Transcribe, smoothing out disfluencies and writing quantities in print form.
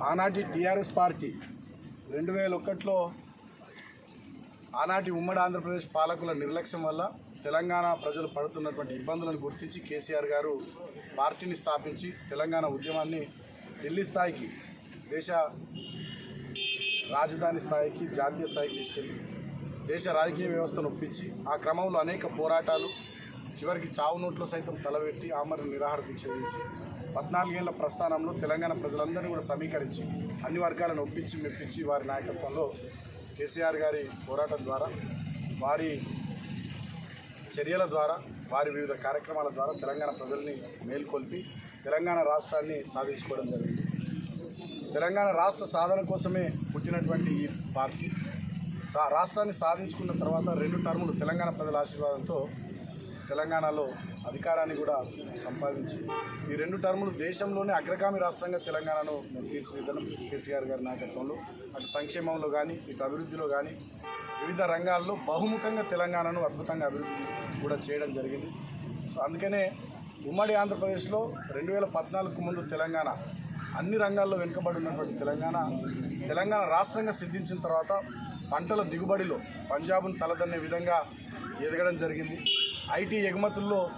ఆనాటి TRS party 2001లో ఆనాటి ఉమ్మడి ఆంధ్రప్రదేశ్ పాలకుల నిర్లక్ష్యం వల్ల తెలంగాణ ప్రజలు పడుతున్నటువంటి ఇబ్బందులను గుర్తించి కేసీఆర్ గారు పార్టీని స్థాపించి తెలంగాణ ఉద్యమాన్ని ఢిల్లీ స్థాయికి, దేశ రాజధాని స్థాయికి, జాతీయ స్థాయికి తీసుకెళ్ళి దేశ రాజకీయ వ్యవస్థను ఒప్పించి ఆ క్రమంలో అనేక పోరాటాలు, చివరికి చావు నోట్లో సైతం తలబెట్టి ఆమరణ నిరాహార దీక్ష చేసి 14 ఏళ్ల ప్రస్థానంలో తెలంగాణ ప్రజలందరినీ కూడా సమీకరించి అన్ని వర్గాలను ఒప్పించి మెప్పించి వారి నాయకత్వంలో కేసీఆర్ గారి పోరాటం ద్వారా, వారి చర్యల ద్వారా, వారి వివిధ కార్యక్రమాల ద్వారా తెలంగాణ ప్రజల్ని మేల్కొల్పి తెలంగాణ రాష్ట్రాన్ని సాధించుకోవడం జరిగింది. తెలంగాణ రాష్ట్ర సాధన కోసమే పుట్టినటువంటి ఈ పార్టీ రాష్ట్రాన్ని సాధించుకున్న తర్వాత 2 టర్ములు తెలంగాణ ప్రజల ఆశీర్వాదంతో తెలంగాణలో అధికారాన్ని కూడా సంపాదించి ఈ 2 టర్ములు దేశంలోనే అగ్రగామి రాష్ట్రంగా తెలంగాణను తీర్చిదిద్దడం కేసీఆర్ గారి నాయకత్వంలో అటు సంక్షేమంలో కానీ, ఇటు అభివృద్ధిలో కానీ, వివిధ రంగాల్లో బహుముఖంగా తెలంగాణను అద్భుతంగా అభివృద్ధి కూడా చేయడం జరిగింది. అందుకనే ఉమ్మడి ఆంధ్రప్రదేశ్లో 2014కు ముందు తెలంగాణ అన్ని రంగాల్లో వెనుకబడి ఉన్నటువంటి తెలంగాణ రాష్ట్రంగా సిద్ధించిన తర్వాత పంటల దిగుబడిలో పంజాబ్ను తలదన్నే విధంగా ఎదగడం జరిగింది. ఐటీ ఎగుమతుల్లో